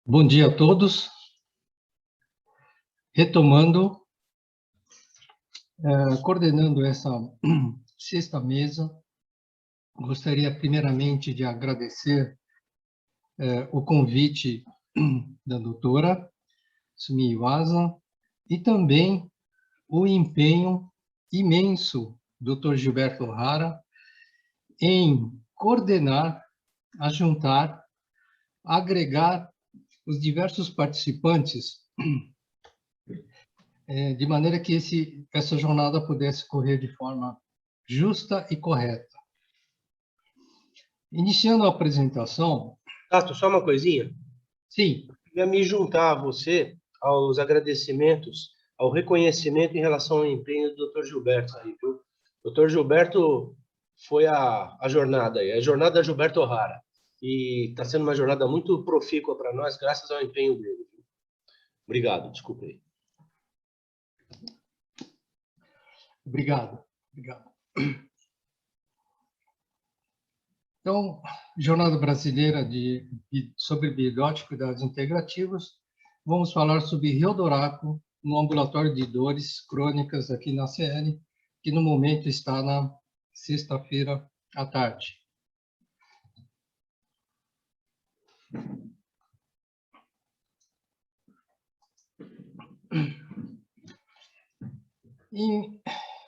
Bom dia a todos. Retomando, coordenando essa sexta mesa, gostaria primeiramente de agradecer o convite da doutora Sumi Iwasa e também o empenho imenso do Dr. Gilberto O'Hara em coordenar, ajuntar, agregar os diversos participantes de maneira que essa jornada pudesse correr de forma justa e correta. Iniciando a apresentação... Tato, só uma coisinha? Sim. Eu queria me juntar a você aos agradecimentos, ao reconhecimento em relação ao empenho do Dr. Gilberto aí, viu? O Dr. Gilberto foi a jornada aí, a jornada Gilberto O'Hara. E está sendo uma jornada muito profícua para nós, graças ao empenho dele. Obrigado, desculpe aí. Obrigado. Então, Jornada Brasileira sobre Biodiótico e Cuidados Integrativos, vamos falar sobre Riodoraco no ambulatório de dores crônicas aqui na CL, que no momento está na sexta-feira à tarde.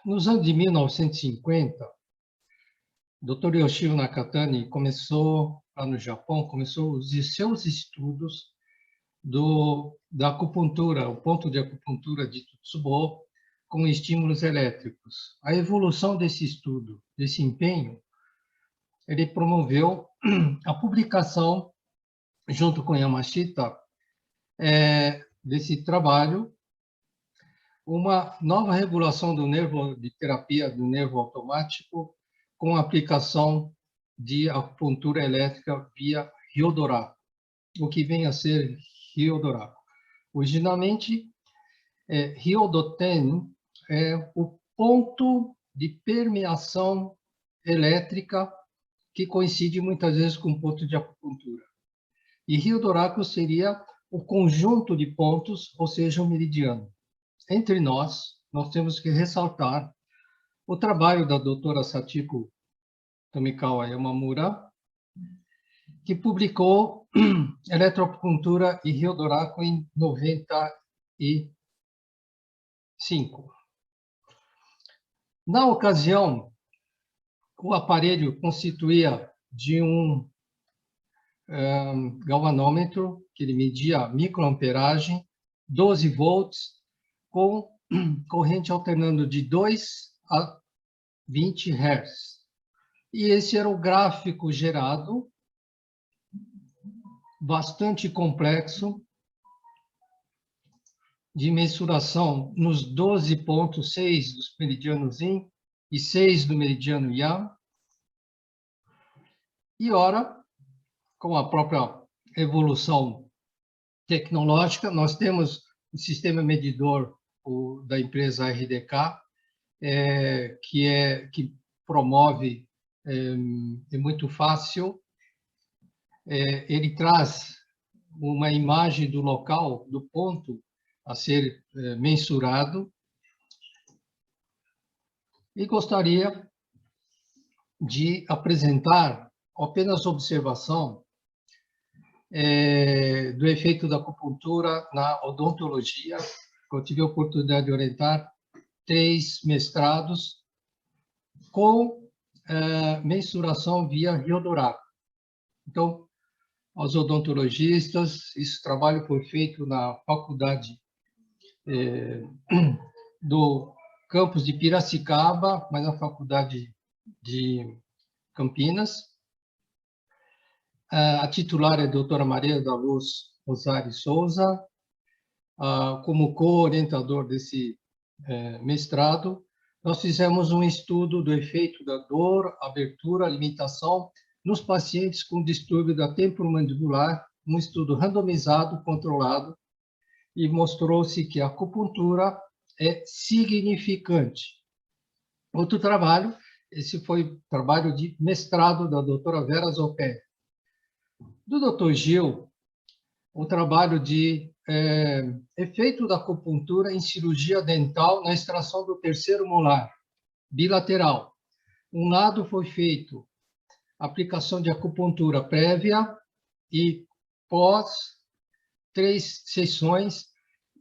Nos anos de 1950, Dr. Yoshio Nakatani começou, lá no Japão, começou os seus estudos da acupuntura, o ponto de acupuntura de Tsubo, com estímulos elétricos. A evolução desse estudo, desse empenho, ele promoveu a publicação, junto com Yamashita, desse trabalho, uma nova regulação do nervo, de terapia do nervo automático, com aplicação de acupuntura elétrica via Ryodoraco, o que vem a ser Ryodoraco. Originalmente, Ryodoten é o ponto de permeação elétrica que coincide muitas vezes com o ponto de acupuntura. E Ryodoraco seria o conjunto de pontos, ou seja, o meridiano. Entre nós temos que ressaltar o trabalho da doutora Sachiko Tomikawa Yamamura, que publicou Eletroacupuntura e Ryodoraco em 95. Na ocasião, o aparelho constituía de um galvanômetro, que ele media a microamperagem, 12 volts, com corrente alternando de 2 a 20 Hz. E esse era o gráfico gerado, bastante complexo, de mensuração nos 12 pontos, 6 dos meridianos Yin e 6 do meridiano Yang. E, ora, com a própria evolução tecnológica, nós temos o sistema medidor da empresa RDK, que promove, é muito fácil, ele traz uma imagem do local, do ponto a ser mensurado, e gostaria de apresentar apenas observação do efeito da acupuntura na odontologia. Eu tive a oportunidade de orientar 3 mestrados com mensuração via Ryodoraco. Então, aos odontologistas, esse trabalho foi feito na faculdade do campus de Piracicaba, mas na faculdade de Campinas. A titular é a doutora Maria da Luz Rosário Souza. Como co-orientador desse mestrado, nós fizemos um estudo do efeito da dor, abertura, limitação nos pacientes com distúrbio da temporomandibular, um estudo randomizado, controlado, e mostrou-se que a acupuntura é significante. Outro trabalho, esse foi trabalho de mestrado da doutora Vera Zopé. Do doutor Gil, o trabalho de efeito da acupuntura em cirurgia dental na extração do terceiro molar, bilateral. Um lado foi feito aplicação de acupuntura prévia e pós 3 sessões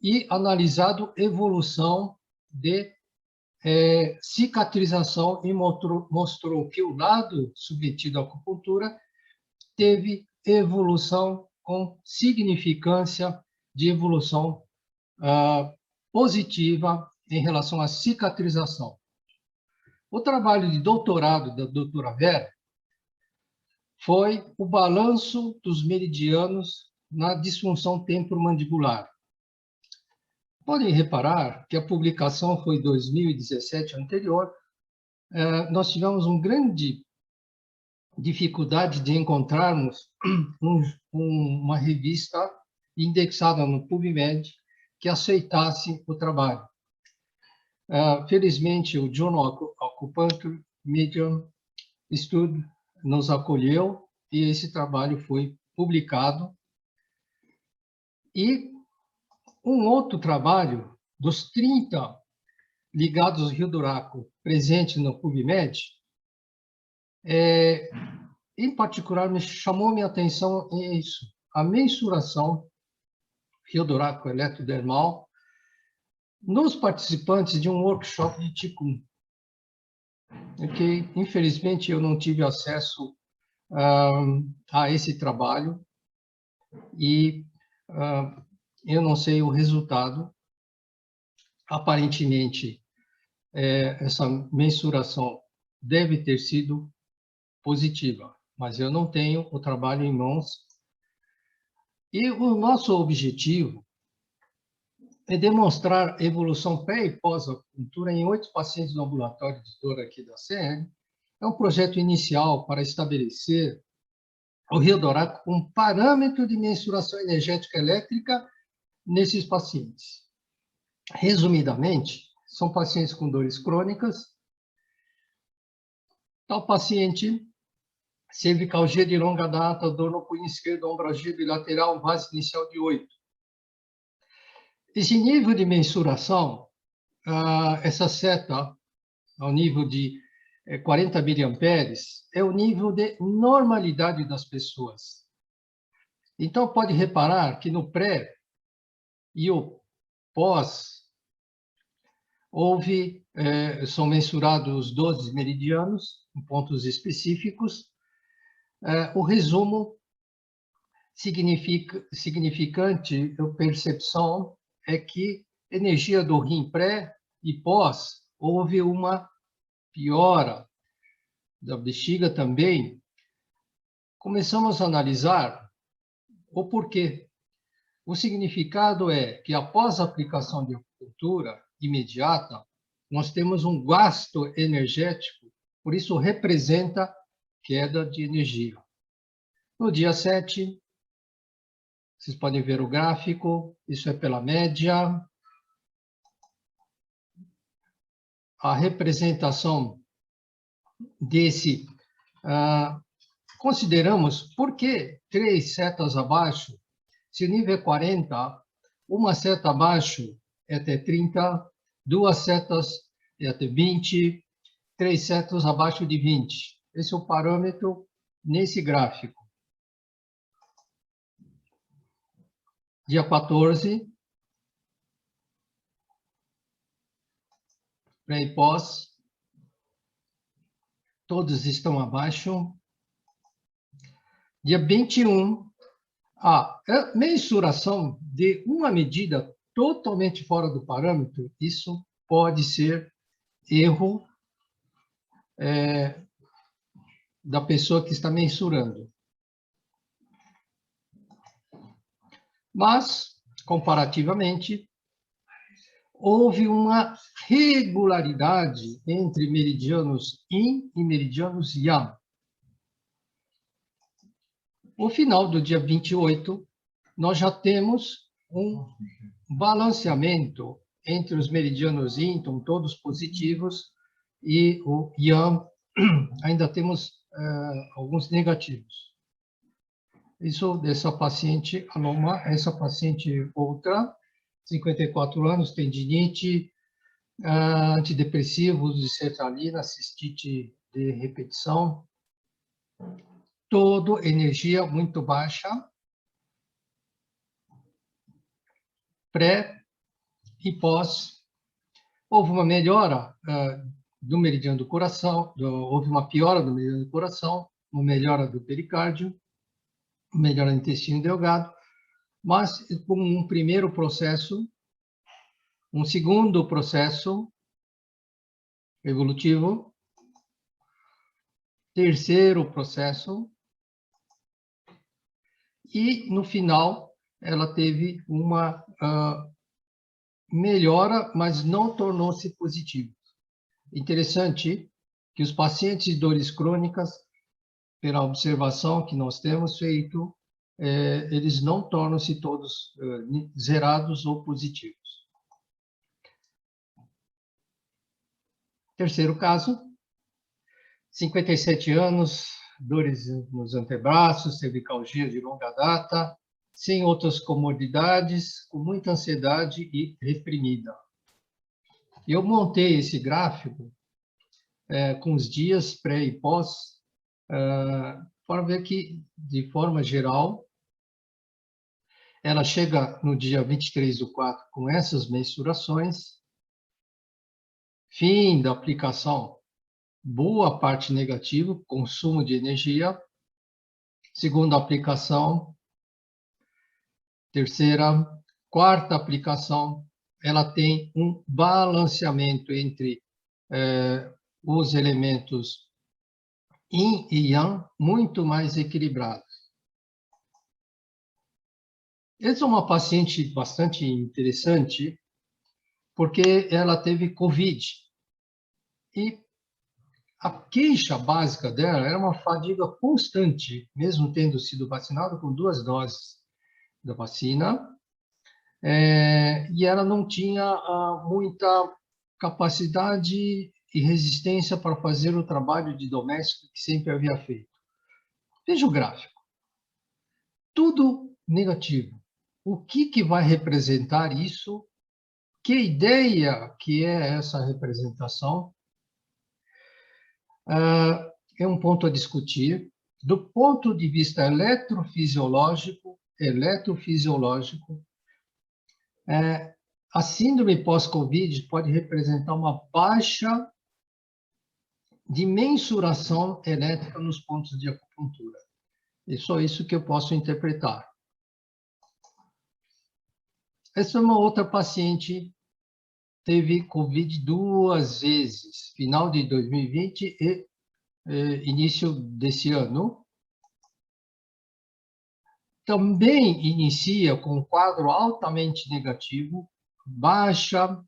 e analisado evolução de cicatrização e mostrou que o lado submetido à acupuntura teve evolução com significância de evolução positiva em relação à cicatrização. O trabalho de doutorado da doutora Vera foi o balanço dos meridianos na disfunção temporomandibular. Podem reparar que a publicação foi em 2017 anterior. Nós tivemos uma grande dificuldade de encontrarmos uma revista indexada no PubMed que aceitasse o trabalho. Felizmente, o Journal Acupuncture Medium Study nos acolheu e esse trabalho foi publicado. E um outro trabalho, dos 30 ligados ao Rio Duraco, presente no PubMed, em particular, chamou minha atenção isso, a mensuração Rio Duraco eletrodermal nos participantes de um workshop de Qigong. Okay? Infelizmente, eu não tive acesso a esse trabalho e eu não sei o resultado. Aparentemente, essa mensuração deve ter sido positiva, mas eu não tenho o trabalho em mãos. E o nosso objetivo é demonstrar evolução pré e pós-acupuntura em 8 pacientes no ambulatório de dor aqui da CN. É um projeto inicial para estabelecer o Rio Duraco como parâmetro de mensuração energética elétrica nesses pacientes. Resumidamente, são pacientes com dores crônicas. Tal paciente, cervicalgia de longa data, dor no punho esquerdo, ombalgia bilateral, base inicial de 8. Esse nível de mensuração, essa seta, ao nível de 40 miliamperes, é o nível de normalidade das pessoas. Então, pode reparar que no pré e o pós, são mensurados 12 meridianos, em pontos específicos. O resumo significante, a percepção, é que energia do rim pré e pós, houve uma piora da bexiga também. Começamos a analisar o porquê. O significado é que após a aplicação de acupuntura imediata, nós temos um gasto energético, por isso representa queda de energia. No dia 7, vocês podem ver o gráfico, isso é pela média. A representação desse, consideramos, por que 3 setas abaixo? Se o nível é 40, uma seta abaixo é até 30, 2 setas é até 20, 3 setas abaixo de 20. Esse é o parâmetro nesse gráfico. Dia 14, pré e pós, todos estão abaixo. Dia 21, a mensuração de uma medida totalmente fora do parâmetro, isso pode ser erro da pessoa que está mensurando. Mas, comparativamente, houve uma regularidade entre meridianos Yin e meridianos Yang. No final do dia 28, nós já temos um balanceamento entre os meridianos Yin, estão todos positivos, e o Yang, ainda temos alguns negativos. Isso dessa paciente anômala, essa paciente outra, 54 anos, tendinite, antidepressivos de sertralina, cistite de repetição, todo energia muito baixa, pré e pós. Houve uma melhora do meridiano do coração, houve uma piora do meridiano do coração, uma melhora do pericárdio, uma melhora do intestino delgado, mas com um primeiro processo, um segundo processo evolutivo, terceiro processo, e no final ela teve uma melhora, mas não tornou-se positivo. Interessante que os pacientes de dores crônicas, pela observação que nós temos feito, eles não tornam-se todos zerados ou positivos. Terceiro caso, 57 anos, dores nos antebraços, cervicalgia de longa data, sem outras comorbidades, com muita ansiedade e reprimida. Eu montei esse gráfico com os dias pré e pós, para ver que, de forma geral, ela chega no dia 23/4 com essas mensurações, fim da aplicação, boa parte negativo, consumo de energia, segunda aplicação, terceira, quarta aplicação, ela tem um balanceamento entre os elementos Yin e Yang muito mais equilibrados. Essa é uma paciente bastante interessante, porque ela teve Covid. E a queixa básica dela era uma fadiga constante, mesmo tendo sido vacinada com 2 doses da vacina, e ela não tinha muita capacidade e resistência para fazer o trabalho de doméstico que sempre havia feito. Veja o gráfico. Tudo negativo. O que vai representar isso? Que ideia que é essa representação? É um ponto a discutir. Do ponto de vista eletrofisiológico, a síndrome pós-Covid pode representar uma baixa de mensuração elétrica nos pontos de acupuntura. É só isso que eu posso interpretar. Essa é uma outra paciente, teve Covid 2 vezes, final de 2020 e início desse ano. Também inicia com um quadro altamente negativo, baixa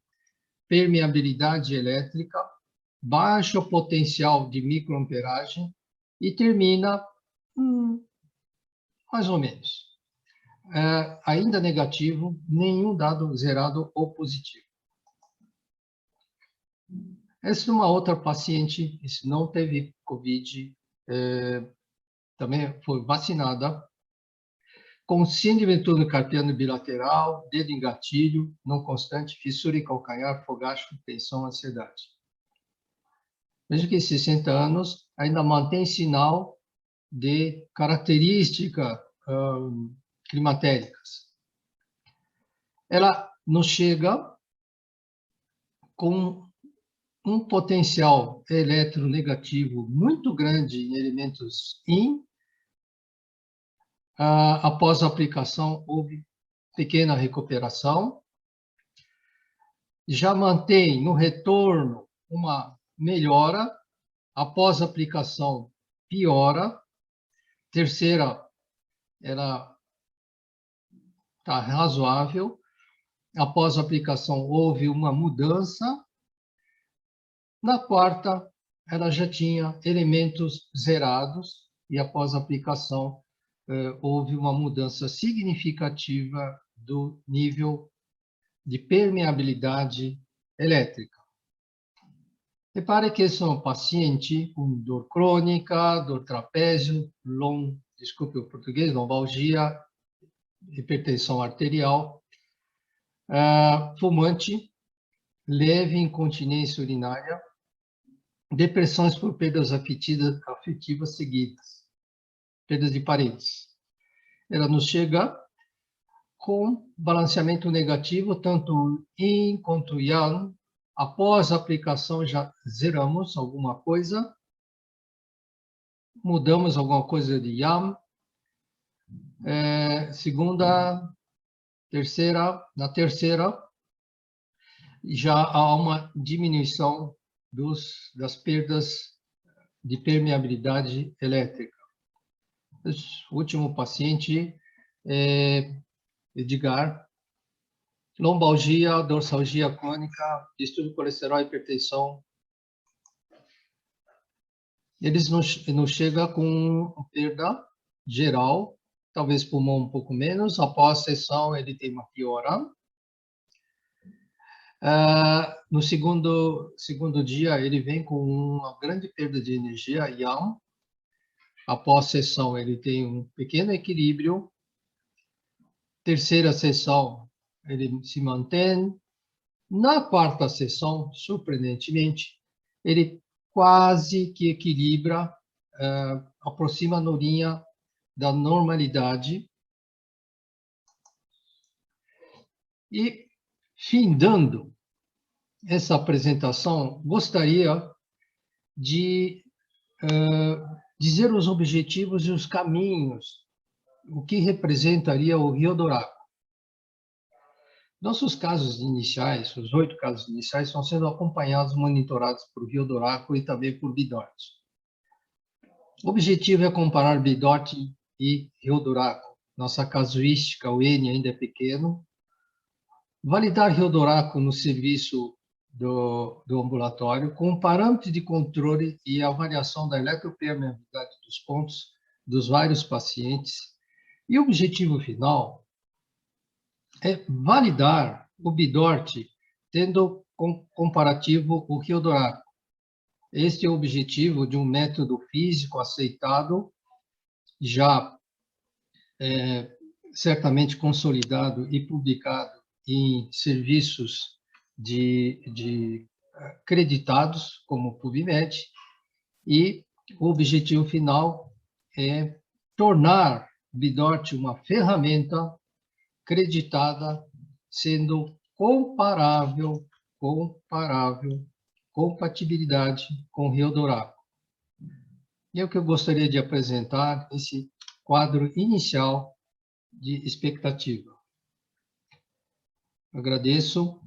permeabilidade elétrica, baixo potencial de microamperagem e termina mais ou menos. Ainda negativo, nenhum dado zerado ou positivo. Essa é uma outra paciente, não teve Covid, também foi vacinada, com síndrome túnico-carpiano bilateral, dedo em gatilho, não constante, fissura em calcanhar, fogacho, tensão, ansiedade. Veja que 60 anos ainda mantém sinal de característica climatéricas. Ela nos chega com um potencial eletronegativo muito grande em elementos Yin. Após a aplicação, houve pequena recuperação. Já mantém no retorno uma melhora. Após a aplicação, piora. Terceira, ela está razoável. Após a aplicação, houve uma mudança. Na quarta, ela já tinha elementos zerados e após a aplicação houve uma mudança significativa do nível de permeabilidade elétrica. Repare que esse é um paciente com dor crônica, dor trapézio desculpe o português, lombalgia, hipertensão arterial, fumante, leve incontinência urinária, depressões por perdas afetivas seguidas, perdas de parentes. Ela nos chega com balanceamento negativo, tanto Yin quanto Yang. Após a aplicação, já zeramos alguma coisa, mudamos alguma coisa de Yang. Segunda, terceira, na terceira, já há uma diminuição das perdas de permeabilidade elétrica. O último paciente é Edgar, lombalgia, dorsalgia crônica, distúrbio de colesterol, hipertensão. Eles nos chegam com perda geral, talvez pulmão um pouco menos. Após a sessão, ele tem uma piora. No segundo dia, ele vem com uma grande perda de energia, Yang. Após a sessão, ele tem um pequeno equilíbrio. Terceira sessão, ele se mantém. Na quarta sessão, surpreendentemente, ele quase que equilibra, aproxima a linha da normalidade. E, findando essa apresentação, gostaria de dizer os objetivos e os caminhos, o que representaria o Rio Douraco. Nossos casos iniciais, os 8 casos iniciais, estão sendo acompanhados, monitorados por Rio Douraco e também por BIDOT. O objetivo é comparar BIDOT e Rio Douraco. Nossa casuística, o N ainda é pequeno. Validar Rio Douraco no serviço do ambulatório, com parâmetros de controle e avaliação da eletropermeabilidade dos pontos dos vários pacientes. E o objetivo final é validar o BIDOT, tendo comparativo o Rio Douraco. Este é o objetivo de um método físico aceitado, já certamente consolidado e publicado em serviços acreditados, como o PubMed, e o objetivo final é tornar o BIDOT uma ferramenta acreditada, sendo compatibilidade com o Rio Douraco. E é o que eu gostaria de apresentar, esse quadro inicial de expectativa. Agradeço